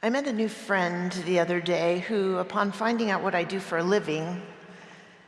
I met a new friend the other day who, upon finding out what I do for a living,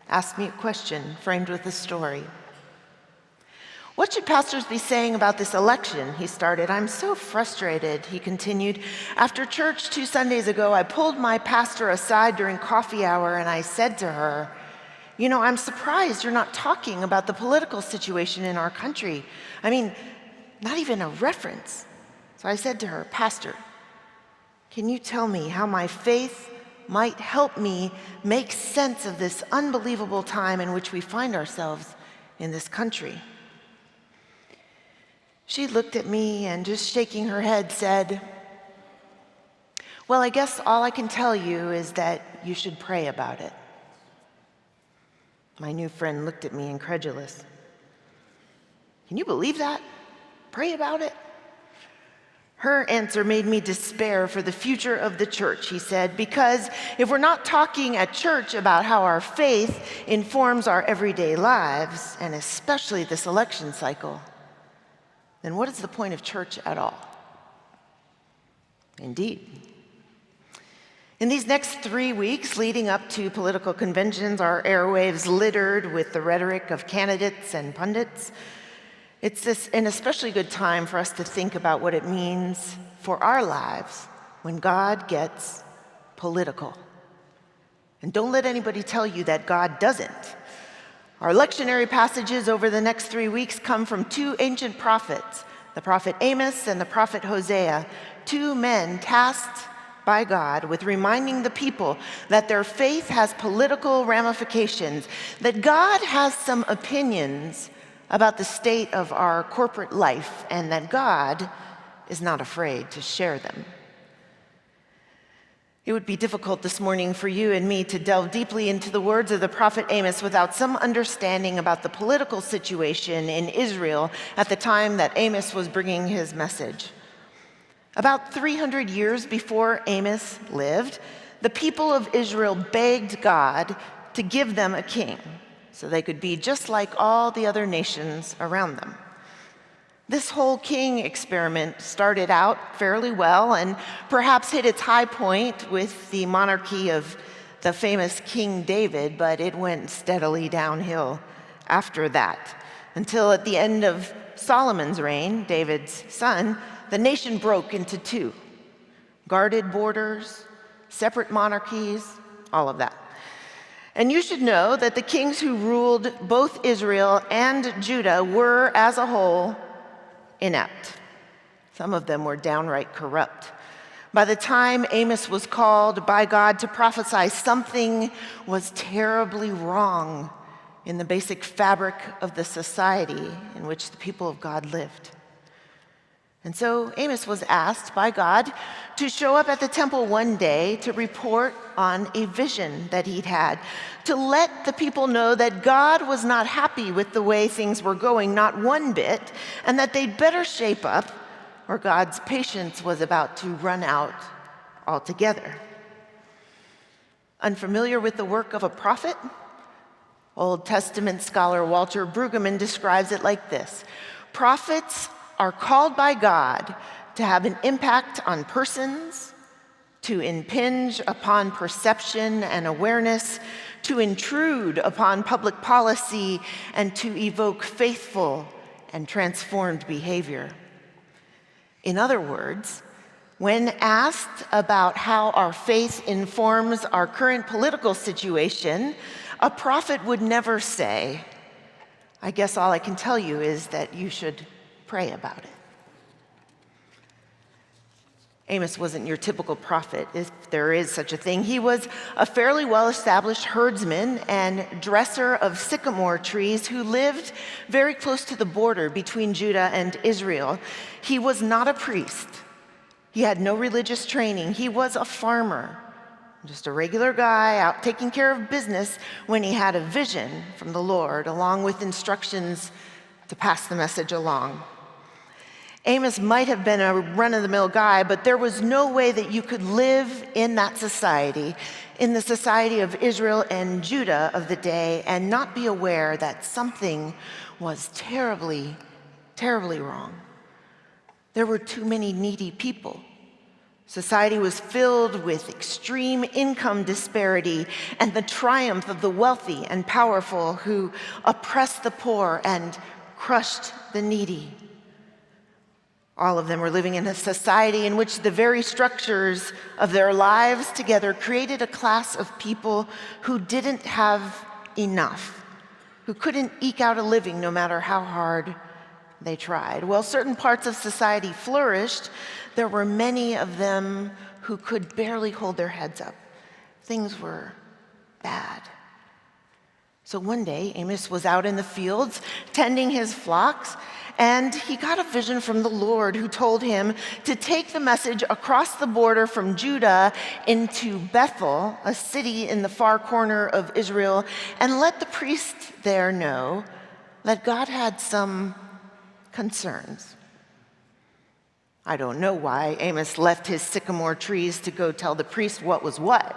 asked me a question framed with a story. "What should pastors be saying about this election?" he started. "I'm so frustrated," he continued. "After church 2 Sundays ago, I pulled my pastor aside during coffee hour and I said to her, I'm surprised you're not talking about the political situation in our country. I mean, not even a reference." So I said to her, "Pastor, can you tell me how my faith might help me make sense of this unbelievable time in which we find ourselves in this country?" She looked at me and, just shaking her head, said, "Well, I guess all I can tell you is that you should pray about it." My new friend looked at me incredulous. "Can you believe that? Pray about it?" Her answer made me despair for the future of the church, he said, because if we're not talking at church about how our faith informs our everyday lives, and especially this election cycle, then what is the point of church at all? Indeed. In these next 3 weeks leading up to political conventions, our airwaves littered with the rhetoric of candidates and pundits, it's an especially good time for us to think about what it means for our lives when God gets political. And don't let anybody tell you that God doesn't. Our lectionary passages over the next 3 weeks come from 2 ancient prophets, the prophet Amos and the prophet Hosea, 2 men tasked by God with reminding the people that their faith has political ramifications, that God has some opinions about the state of our corporate life, and that God is not afraid to share them. It would be difficult this morning for you and me to delve deeply into the words of the prophet Amos without some understanding about the political situation in Israel at the time that Amos was bringing his message. About 300 years before Amos lived, the people of Israel begged God to give them a king so they could be just like all the other nations around them. This whole king experiment started out fairly well and perhaps hit its high point with the monarchy of the famous King David, but it went steadily downhill after that, until at the end of Solomon's reign, David's son, the nation broke into 2. Guarded borders, separate monarchies, all of that. And you should know that the kings who ruled both Israel and Judah were, as a whole, inept. Some of them were downright corrupt. By the time Amos was called by God to prophesy, something was terribly wrong in the basic fabric of the society in which the people of God lived. And so Amos was asked by God to show up at the temple one day to report on a vision that he'd had, to let the people know that God was not happy with the way things were going, not one bit, and that they'd better shape up or God's patience was about to run out altogether. Unfamiliar with the work of a prophet? Old Testament scholar Walter Brueggemann describes it like this: prophets are called by God to have an impact on persons, to impinge upon perception and awareness, to intrude upon public policy, and to evoke faithful and transformed behavior. In other words, when asked about how our faith informs our current political situation, a prophet would never say, "I guess all I can tell you is that you should pray about it." Amos wasn't your typical prophet, if there is such a thing. He was a fairly well-established herdsman and dresser of sycamore trees who lived very close to the border between Judah and Israel. He was not a priest. He had no religious training. He was a farmer, just a regular guy out taking care of business when he had a vision from the Lord, along with instructions to pass the message along. Amos might have been a run-of-the-mill guy, but there was no way that you could live in that society, in the society of Israel and Judah of the day, and not be aware that something was terribly, terribly wrong. There were too many needy people, Society was filled with extreme income disparity and the triumph of the wealthy and powerful who oppressed the poor and crushed the needy. All of them were living in a society in which the very structures of their lives together created a class of people who didn't have enough, who couldn't eke out a living no matter how hard they tried. While certain parts of society flourished, there were many of them who could barely hold their heads up. Things were bad. So one day, Amos was out in the fields tending his flocks, and he got a vision from the Lord who told him to take the message across the border from Judah into Bethel, a city in the far corner of Israel, and let the priest there know that God had some concerns. I don't know why Amos left his sycamore trees to go tell the priest what was what,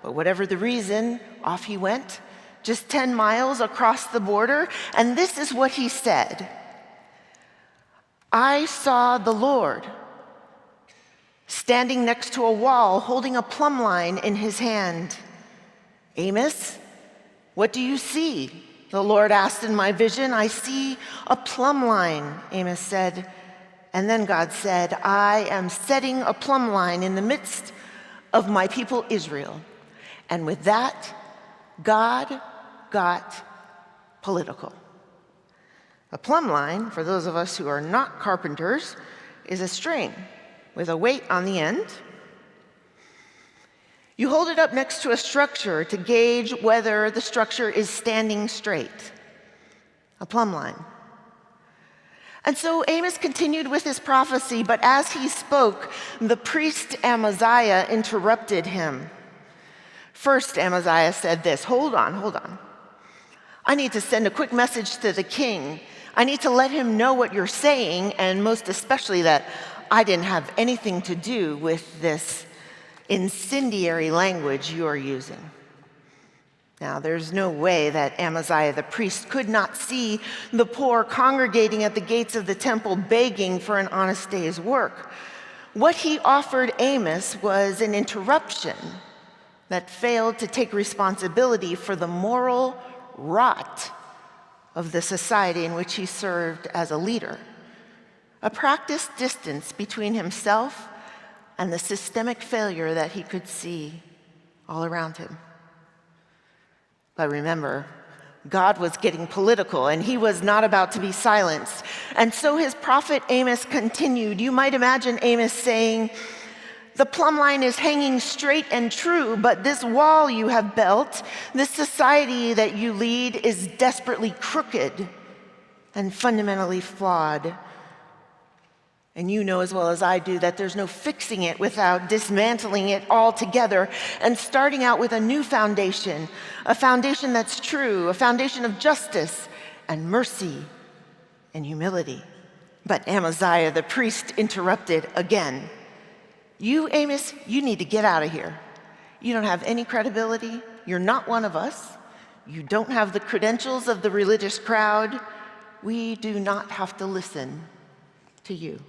but whatever the reason, off he went, just 10 miles across the border, and this is what he said. I saw the Lord standing next to a wall holding a plumb line in his hand. Amos, what do you see? The Lord asked in my vision. I see a plumb line, Amos said. And then God said, I am setting a plumb line in the midst of my people Israel. And with that, God got political. A plumb line, for those of us who are not carpenters, is a string with a weight on the end. You hold it up next to a structure to gauge whether the structure is standing straight. A plumb line. And so Amos continued with his prophecy, but as he spoke, the priest Amaziah interrupted him. First, Amaziah said this, hold on. I need to send a quick message to the king. I need to let him know what you're saying, and most especially that I didn't have anything to do with this incendiary language you are using. Now, there's no way that Amaziah the priest could not see the poor congregating at the gates of the temple begging for an honest day's work. What he offered Amos was an interruption that failed to take responsibility for the moral rot of the society in which he served as a leader. A practiced distance between himself and the systemic failure that he could see all around him. But remember, God was getting political, and he was not about to be silenced. And so his prophet Amos continued. You might imagine Amos saying, the plumb line is hanging straight and true, but this wall you have built, this society that you lead, is desperately crooked and fundamentally flawed. And you know as well as I do that there's no fixing it without dismantling it altogether and starting out with a new foundation, a foundation that's true, a foundation of justice and mercy and humility. But Amaziah the priest interrupted again. You, Amos, you need to get out of here. You don't have any credibility. You're not one of us. You don't have the credentials of the religious crowd. We do not have to listen to you.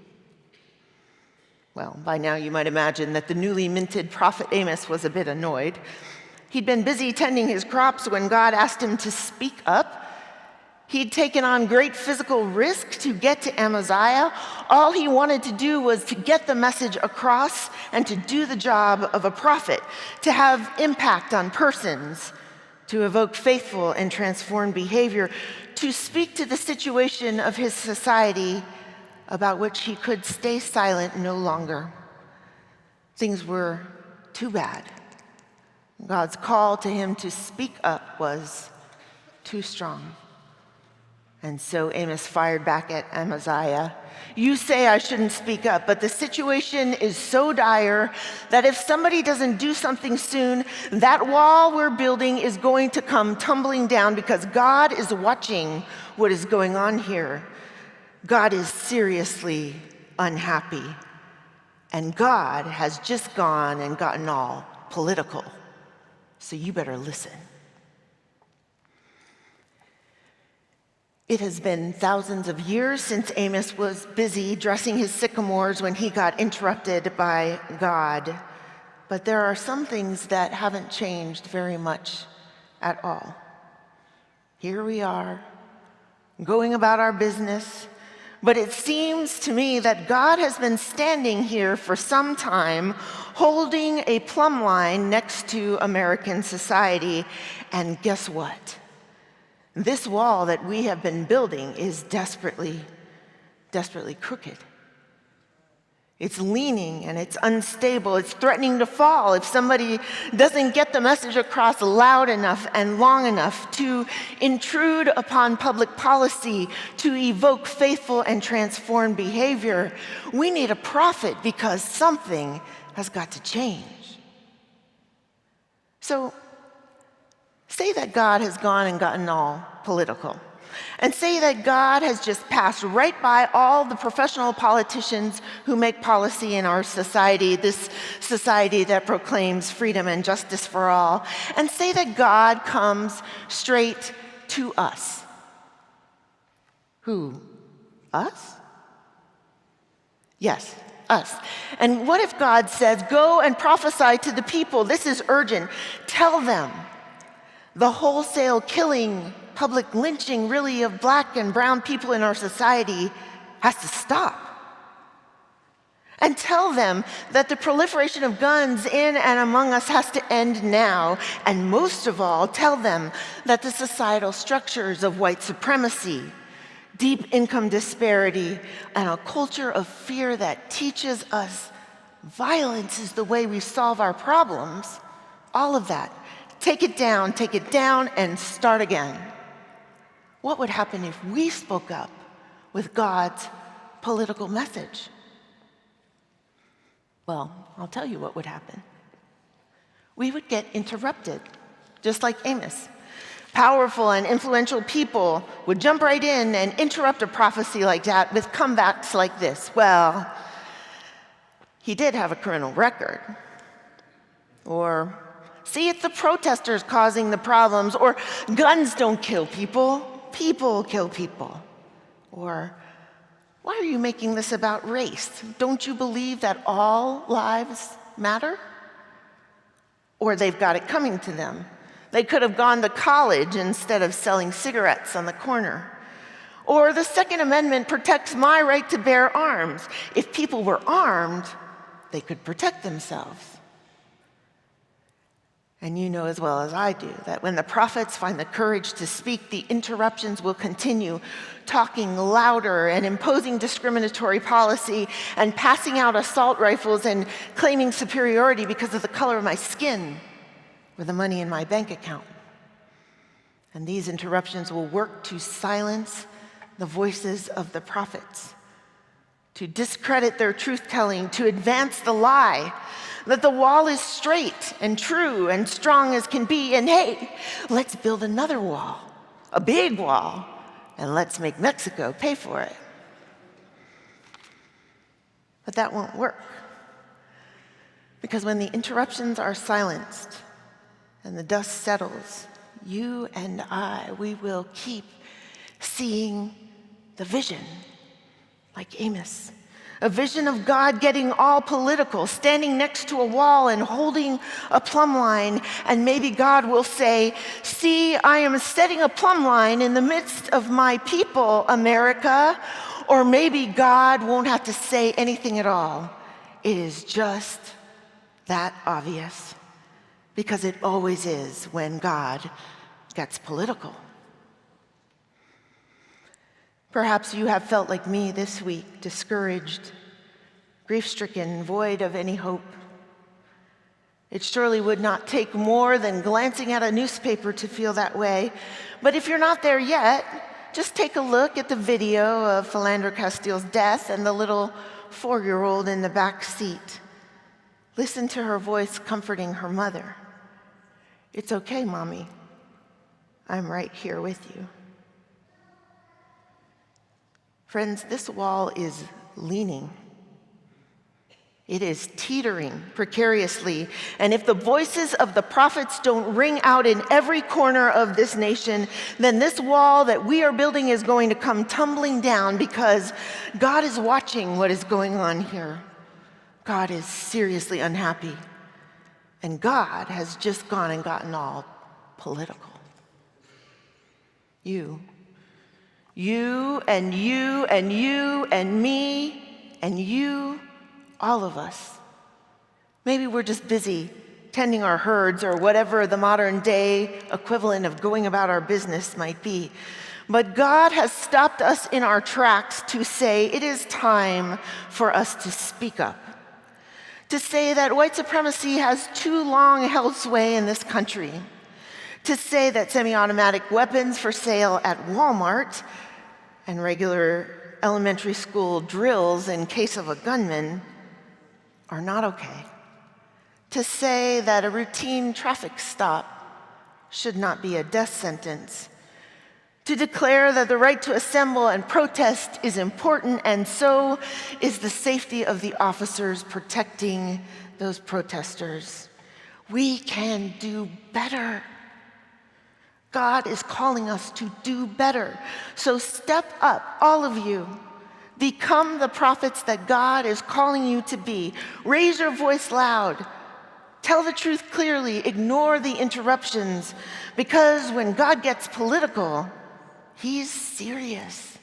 Well, by now you might imagine that the newly minted prophet Amos was a bit annoyed. He'd been busy tending his crops when God asked him to speak up. He'd taken on great physical risk to get to Amaziah. All he wanted to do was to get the message across and to do the job of a prophet, to have impact on persons, to evoke faithful and transformed behavior, to speak to the situation of his society about which he could stay silent no longer. Things were too bad. God's call to him to speak up was too strong. And so Amos fired back at Amaziah. You say I shouldn't speak up, but the situation is so dire that if somebody doesn't do something soon, that wall we're building is going to come tumbling down because God is watching what is going on here. God is seriously unhappy, and God has just gone and gotten all political. So you better listen. It has been thousands of years since Amos was busy dressing his sycamores when he got interrupted by God. But there are some things that haven't changed very much at all. Here we are, going about our business, but it seems to me that God has been standing here for some time, holding a plumb line next to American society, and guess what? This wall that we have been building is desperately crooked. It's leaning and it's unstable. It's threatening to fall if somebody doesn't get the message across loud enough and long enough to intrude upon public policy, to evoke faithful and transformed behavior. We need a prophet because something has got to change. So, say that God has gone and gotten all political. And say that God has just passed right by all the professional politicians who make policy in our society, this society that proclaims freedom and justice for all. And say that God comes straight to us. Who? Us? Yes, us. And what if God says, go and prophesy to the people. This is urgent. Tell them the wholesale killing, public lynching, really, of black and brown people in our society has to stop. And tell them that the proliferation of guns in and among us has to end now. And most of all, tell them that the societal structures of white supremacy, deep income disparity, and a culture of fear that teaches us violence is the way we solve our problems, all of that, take it down, and start again. What would happen if we spoke up with God's political message? Well, I'll tell you what would happen. We would get interrupted, just like Amos. Powerful and influential people would jump right in and interrupt a prophecy like that with comebacks like this. Well, he did have a criminal record. Or, see, it's the protesters causing the problems. Or, guns don't kill people. People kill people. Or, why are you making this about race? Don't you believe that all lives matter? Or they've got it coming to them. They could have gone to college instead of selling cigarettes on the corner. Or the Second Amendment protects my right to bear arms. If people were armed, they could protect themselves. And you know as well as I do that when the prophets find the courage to speak, the interruptions will continue, talking louder and imposing discriminatory policy and passing out assault rifles and claiming superiority because of the color of my skin or the money in my bank account. And these interruptions will work to silence the voices of the prophets, to discredit their truth-telling, to advance the lie that the wall is straight and true and strong as can be, and hey, let's build another wall, a big wall, and let's make Mexico pay for it. But that won't work, because when the interruptions are silenced and the dust settles, you and I, we will keep seeing the vision, like Amos. A vision of God getting all political, standing next to a wall and holding a plumb line, and maybe God will say, see, I am setting a plumb line in the midst of my people, America. Or maybe God won't have to say anything at all. It is just that obvious, because it always is when God gets political. Perhaps you have felt like me this week, discouraged, grief-stricken, void of any hope. It surely would not take more than glancing at a newspaper to feel that way. But if you're not there yet, just take a look at the video of Philander Castile's death and the little 4-year-old in the back seat. Listen to her voice comforting her mother. It's okay, Mommy. I'm right here with you. Friends, this wall is leaning. It is teetering precariously. And if the voices of the prophets don't ring out in every corner of this nation, then this wall that we are building is going to come tumbling down, because God is watching what is going on here. God is seriously unhappy. And God has just gone and gotten all political. You and you and you and me and you, all of us. Maybe we're just busy tending our herds or whatever the modern day equivalent of going about our business might be. But God has stopped us in our tracks to say it is time for us to speak up. To say that white supremacy has too long held sway in this country. To say that semi-automatic weapons for sale at Walmart and regular elementary school drills in case of a gunman are not okay. To say that a routine traffic stop should not be a death sentence. To declare that the right to assemble and protest is important, and so is the safety of the officers protecting those protesters. We can do better. God is calling us to do better. So step up, all of you. Become the prophets that God is calling you to be. Raise your voice loud. Tell the truth clearly. Ignore the interruptions. Because when God gets political, He's serious.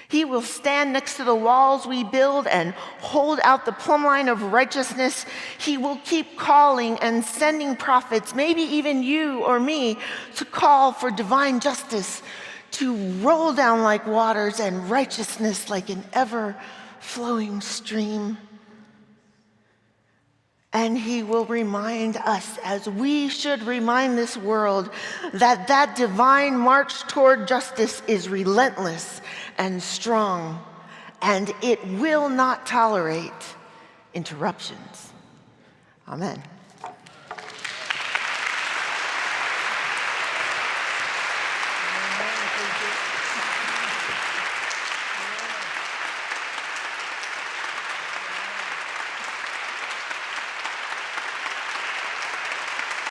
He will stand next to the walls we build and hold out the plumb line of righteousness. He will keep calling and sending prophets, maybe even you or me, to call for divine justice, to roll down like waters and righteousness like an ever-flowing stream. And He will remind us, as we should remind this world, that that divine march toward justice is relentless and strong, and it will not tolerate interruptions. Amen. Amen.